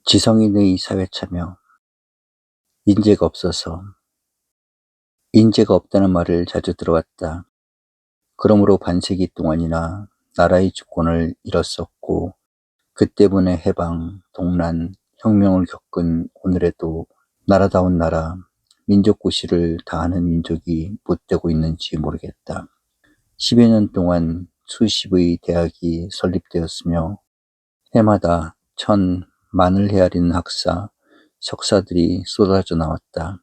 지성인의 사회참여, 인재가 없어서. 인재가 없다는 말을 자주 들어왔다. 그러므로 반세기 동안이나 나라의 주권을 잃었었고 그 때문에 해방, 동란, 혁명을 겪은 오늘에도 나라다운 나라, 민족고시를 다하는 민족이 못되고 있는지 모르겠다. 10여 년 동안 수십의 대학이 설립되었으며 해마다 만을 헤아리는 학사, 석사들이 쏟아져 나왔다.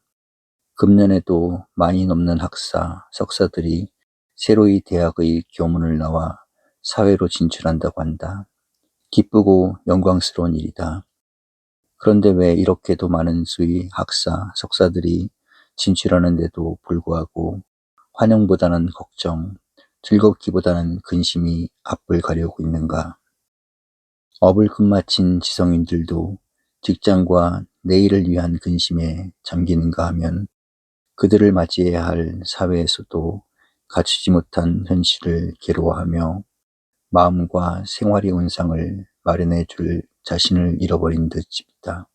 금년에도 많이 넘는 학사, 석사들이 새로이 대학의 교문을 나와 사회로 진출한다고 한다. 기쁘고 영광스러운 일이다. 그런데 왜 이렇게도 많은 수의 학사, 석사들이 진출하는데도 불구하고 환영보다는 걱정, 즐겁기보다는 근심이 앞을 가려고 있는가? 업을 끝마친 지성인들도 직장과 내일을 위한 근심에 잠기는가 하면 그들을 맞이해야 할 사회에서도 갖추지 못한 현실을 괴로워하며 마음과 생활의 온상을 마련해 줄 자신을 잃어버린 듯 싶다.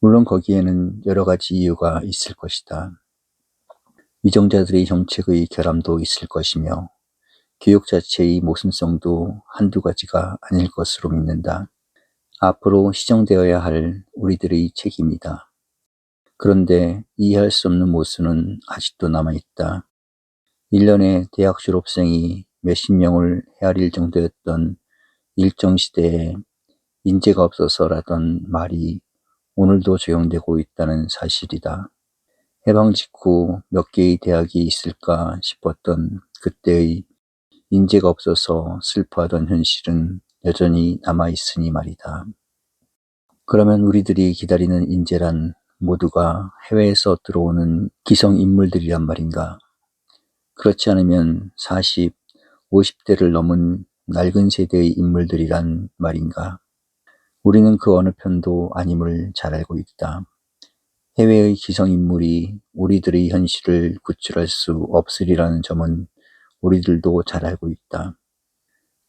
물론 거기에는 여러 가지 이유가 있을 것이다. 위정자들의 정책의 결함도 있을 것이며 교육 자체의 모순성도 한두 가지가 아닐 것으로 믿는다. 앞으로 시정되어야 할 우리들의 책임이다. 그런데 이해할 수 없는 모순은 아직도 남아있다. 1년에 대학 졸업생이 몇십 명을 헤아릴 정도였던 일정 시대에 인재가 없어서라던 말이 오늘도 적용되고 있다는 사실이다. 해방 직후 몇 개의 대학이 있을까 싶었던 그때의 인재가 없어서 슬퍼하던 현실은 여전히 남아있으니 말이다. 그러면 우리들이 기다리는 인재란 모두가 해외에서 들어오는 기성 인물들이란 말인가? 그렇지 않으면 40, 50대를 넘은 낡은 세대의 인물들이란 말인가? 우리는 그 어느 편도 아님을 잘 알고 있다. 해외의 기성 인물이 우리들의 현실을 구출할 수 없으리라는 점은 우리들도 잘 알고 있다.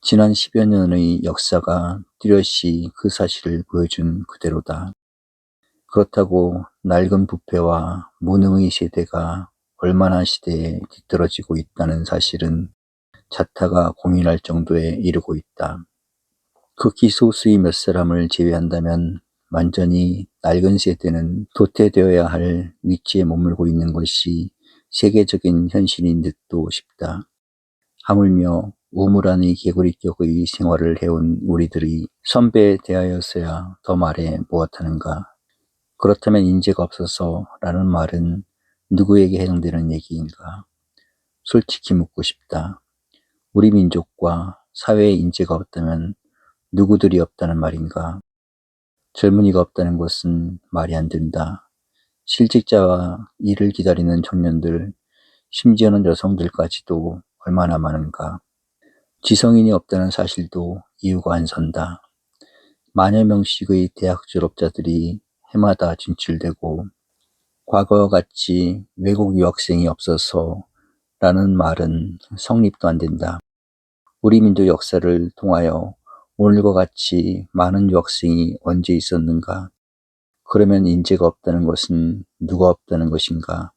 지난 10여 년의 역사가 뚜렷이 그 사실을 보여준 그대로다. 그렇다고 낡은 부패와 무능의 세대가 얼마나 시대에 뒤떨어지고 있다는 사실은 자타가 공인할 정도에 이르고 있다. 극히 소수의 몇 사람을 제외한다면 완전히 낡은 세대는 도태되어야 할 위치에 머물고 있는 것이 세계적인 현실인 듯도 싶다. 하물며 우물 안의 개구리격의 생활을 해온 우리들이 선배에 대하여서야 더 말해 무엇하는가. 그렇다면 인재가 없어서 라는 말은 누구에게 해당되는 얘기인가? 솔직히 묻고 싶다. 우리 민족과 사회에 인재가 없다면 누구들이 없다는 말인가? 젊은이가 없다는 것은 말이 안 된다. 실직자와 일을 기다리는 청년들, 심지어는 여성들까지도 얼마나 많은가? 지성인이 없다는 사실도 이유가 안 선다. 만여 명씩의 대학 졸업자들이 해마다 진출되고 과거와 같이 외국 유학생이 없어서 라는 말은 성립도 안 된다. 우리 민족 역사를 통하여 오늘과 같이 많은 유학생이 언제 있었는가? 그러면 인재가 없다는 것은 누가 없다는 것인가?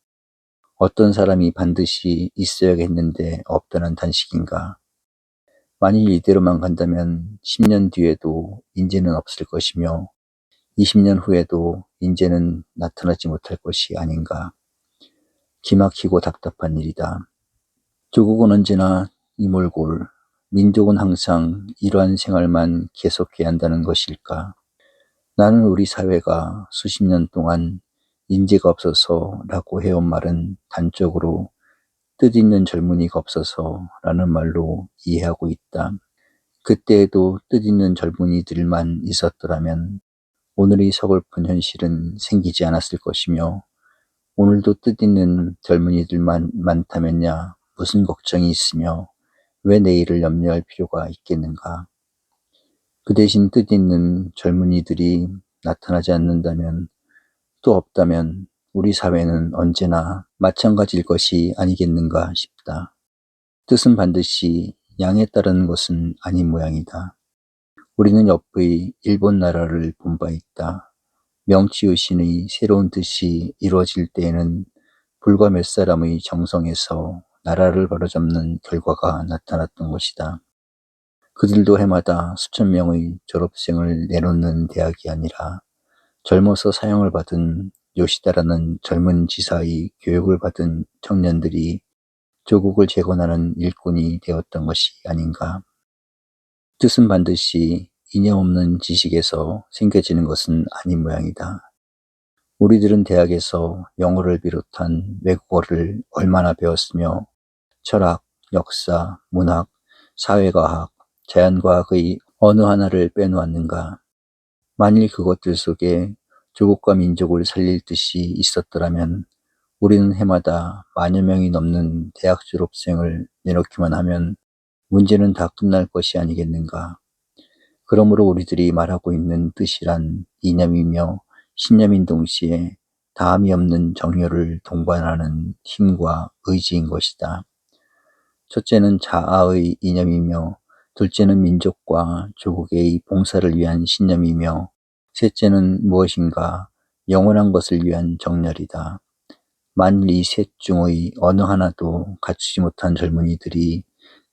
어떤 사람이 반드시 있어야겠는데 없다는 단식인가? 만일 이대로만 간다면 10년 뒤에도 인재는 없을 것이며 20년 후에도 인재는 나타나지 못할 것이 아닌가. 기막히고 답답한 일이다. 조국은 언제나 이몰골, 민족은 항상 이러한 생활만 계속해야 한다는 것일까? 나는 우리 사회가 수십 년 동안 인재가 없어서 라고 해온 말은 단적으로 뜻있는 젊은이가 없어서 라는 말로 이해하고 있다. 그때에도 뜻있는 젊은이들만 있었더라면 오늘의 서글픈 현실은 생기지 않았을 것이며 오늘도 뜻있는 젊은이들만 많다면야 무슨 걱정이 있으며 왜 내일을 염려할 필요가 있겠는가. 그 대신 뜻있는 젊은이들이 나타나지 않는다면 또 없다면 우리 사회는 언제나 마찬가지일 것이 아니겠는가 싶다. 뜻은 반드시 양에 따르는 것은 아닌 모양이다. 우리는 옆의 일본 나라를 본 바 있다. 명치의신의 새로운 뜻이 이루어질 때에는 불과 몇 사람의 정성에서 나라를 바로잡는 결과가 나타났던 것이다. 그들도 해마다 수천 명의 졸업생을 내놓는 대학이 아니라 젊어서 사형을 받은 요시다라는 젊은 지사의 교육을 받은 청년들이 조국을 재건하는 일꾼이 되었던 것이 아닌가. 뜻은 반드시 이념 없는 지식에서 생겨지는 것은 아닌 모양이다. 우리들은 대학에서 영어를 비롯한 외국어를 얼마나 배웠으며 철학, 역사, 문학, 사회과학, 자연과학의 어느 하나를 빼놓았는가. 만일 그것들 속에 조국과 민족을 살릴 뜻이 있었더라면 우리는 해마다 만여 명이 넘는 대학 졸업생을 내놓기만 하면 문제는 다 끝날 것이 아니겠는가. 그러므로 우리들이 말하고 있는 뜻이란 이념이며 신념인 동시에 다함이 없는 정열을 동반하는 힘과 의지인 것이다. 첫째는 자아의 이념이며 둘째는 민족과 조국의 봉사를 위한 신념이며 셋째는 무엇인가 영원한 것을 위한 정열이다. 만일 이 셋 중의 어느 하나도 갖추지 못한 젊은이들이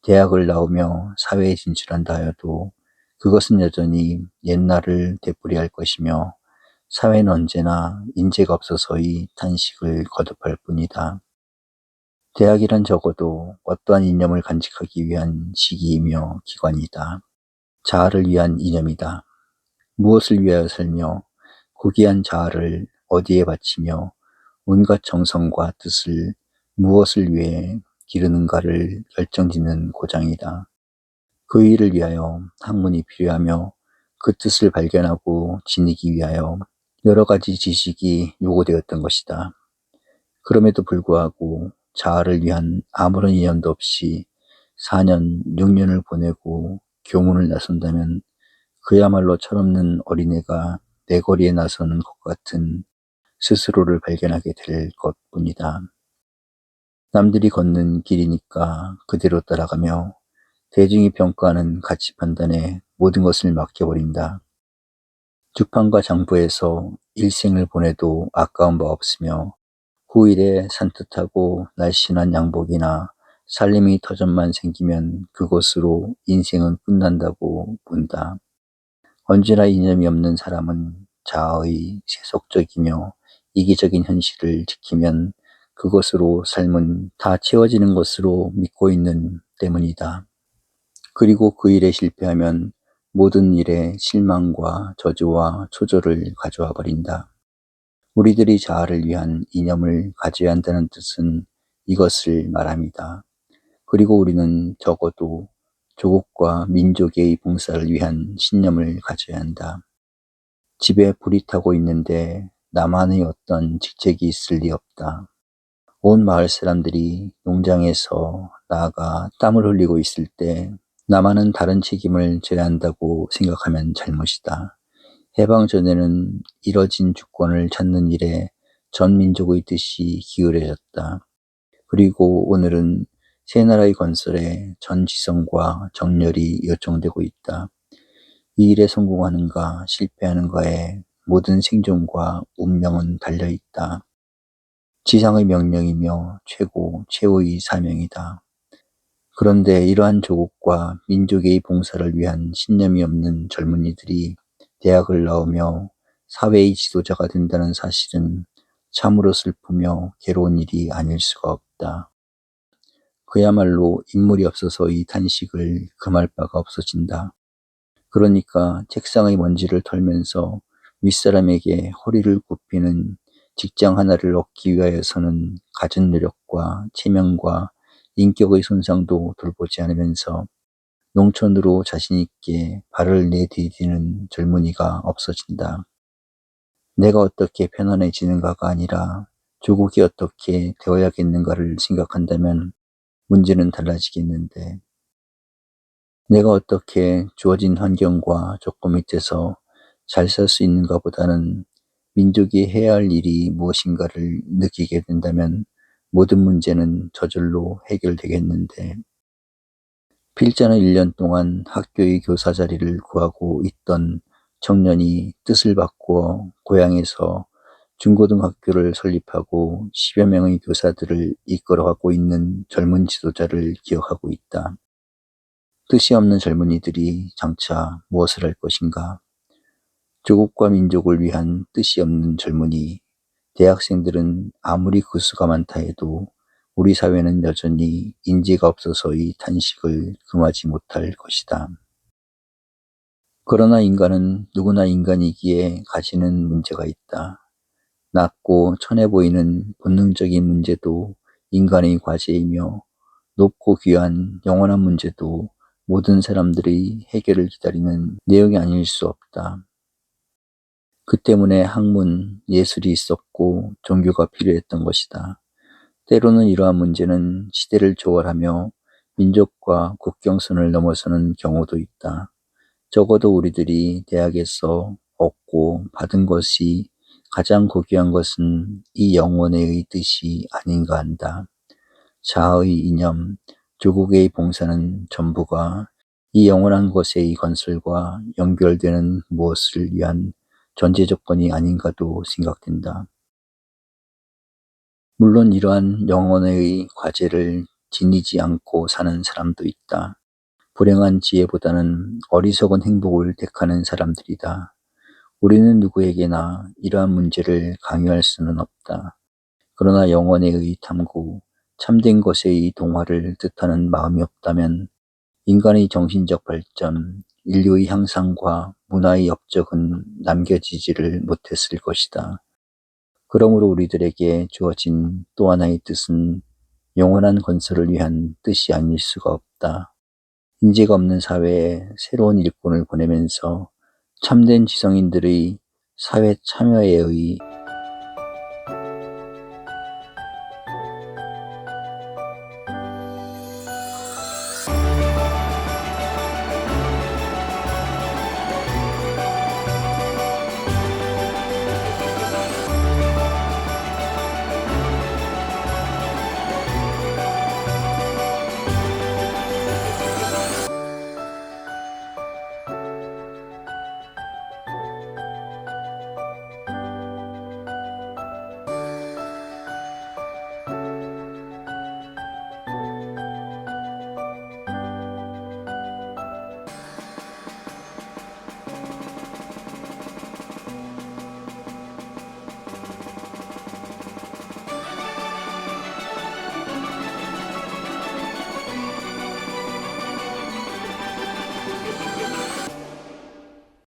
대학을 나오며 사회에 진출한다 하여도 그것은 여전히 옛날을 되풀이할 것이며 사회는 언제나 인재가 없어서의 탄식을 거듭할 뿐이다. 대학이란 적어도 어떠한 이념을 간직하기 위한 시기이며 기관이다. 자아를 위한 이념이다. 무엇을 위하여 살며 고귀한 자아를 어디에 바치며 온갖 정성과 뜻을 무엇을 위해 기르는가를 결정짓는 고장이다. 그 일을 위하여 학문이 필요하며 그 뜻을 발견하고 지니기 위하여 여러 가지 지식이 요구되었던 것이다. 그럼에도 불구하고 자아를 위한 아무런 이념도 없이 4년, 6년을 보내고 교문을 나선다면 그야말로 철없는 어린애가 내거리에 나서는 것 같은 스스로를 발견하게 될 것뿐이다. 남들이 걷는 길이니까 그대로 따라가며 대중이 평가하는 가치 판단에 모든 것을 맡겨버린다. 주판과 장부에서 일생을 보내도 아까운 바 없으며 후일에 산뜻하고 날씬한 양복이나 살림이 터전만 생기면 그것으로 인생은 끝난다고 본다. 언제나 이념이 없는 사람은 자아의 세속적이며 이기적인 현실을 지키면 그것으로 삶은 다 채워지는 것으로 믿고 있는 때문이다. 그리고 그 일에 실패하면 모든 일에 실망과 저주와 초조를 가져와 버린다. 우리들이 자아를 위한 이념을 가져야 한다는 뜻은 이것을 말합니다. 그리고 우리는 적어도 조국과 민족의 봉사를 위한 신념을 가져야 한다. 집에 불이 타고 있는데 나만의 어떤 직책이 있을 리 없다. 온 마을 사람들이 농장에서 나아가 땀을 흘리고 있을 때 나만은 다른 책임을 져야 한다고 생각하면 잘못이다. 해방 전에는 이뤄진 주권을 찾는 일에 전 민족의 뜻이 기울여졌다. 그리고 오늘은 새 나라의 건설에 전 지성과 정열이 요청되고 있다. 이 일에 성공하는가 실패하는가에 모든 생존과 운명은 달려있다. 지상의 명령이며 최후의 사명이다. 그런데 이러한 조국과 민족의 봉사를 위한 신념이 없는 젊은이들이 대학을 나오며 사회의 지도자가 된다는 사실은 참으로 슬프며 괴로운 일이 아닐 수가 없다. 그야말로 인물이 없어서의 탄식을 금할 바가 없어진다. 그러니까 책상의 먼지를 털면서 윗사람에게 허리를 굽히는 직장 하나를 얻기 위하여서는 갖은 노력과 체면과 인격의 손상도 돌보지 않으면서 농촌으로 자신 있게 발을 내디디는 젊은이가 없어진다. 내가 어떻게 편안해지는가가 아니라 조국이 어떻게 되어야겠는가를 생각한다면 문제는 달라지겠는데, 내가 어떻게 주어진 환경과 조건 밑에서 잘 살 수 있는가 보다는 민족이 해야 할 일이 무엇인가를 느끼게 된다면 모든 문제는 저절로 해결되겠는데, 필자는 1년 동안 학교의 교사 자리를 구하고 있던 청년이 뜻을 바꾸어 고향에서 중고등학교를 설립하고 10여 명의 교사들을 이끌어가고 있는 젊은 지도자를 기억하고 있다. 뜻이 없는 젊은이들이 장차 무엇을 할 것인가? 조국과 민족을 위한 뜻이 없는 젊은이, 대학생들은 아무리 그 수가 많다 해도 우리 사회는 여전히 인재가 없어서의 탄식을 금하지 못할 것이다. 그러나 인간은 누구나 인간이기에 가지는 문제가 있다. 낮고 천해 보이는 본능적인 문제도 인간의 과제이며 높고 귀한 영원한 문제도 모든 사람들의 해결을 기다리는 내용이 아닐 수 없다. 그 때문에 학문, 예술이 있었고 종교가 필요했던 것이다. 때로는 이러한 문제는 시대를 초월하며 민족과 국경선을 넘어서는 경우도 있다. 적어도 우리들이 대학에서 얻고 받은 것이 가장 고귀한 것은 이 영혼의 뜻이 아닌가 한다. 자아의 이념, 조국의 봉사는 전부가 이 영원한 것의 건설과 연결되는 무엇을 위한 전제 조건이 아닌가도 생각된다. 물론 이러한 영혼의 과제를 지니지 않고 사는 사람도 있다. 불행한 지혜보다는 어리석은 행복을 택하는 사람들이다. 우리는 누구에게나 이러한 문제를 강요할 수는 없다. 그러나 영혼의 탐구, 참된 것의 동화를 뜻하는 마음이 없다면 인간의 정신적 발전, 인류의 향상과 문화의 업적은 남겨지지를 못했을 것이다. 그러므로 우리들에게 주어진 또 하나의 뜻은 영원한 건설을 위한 뜻이 아닐 수가 없다. 인재가 없는 사회에 새로운 일꾼을 보내면서 참된 지성인들의 사회 참여에 의해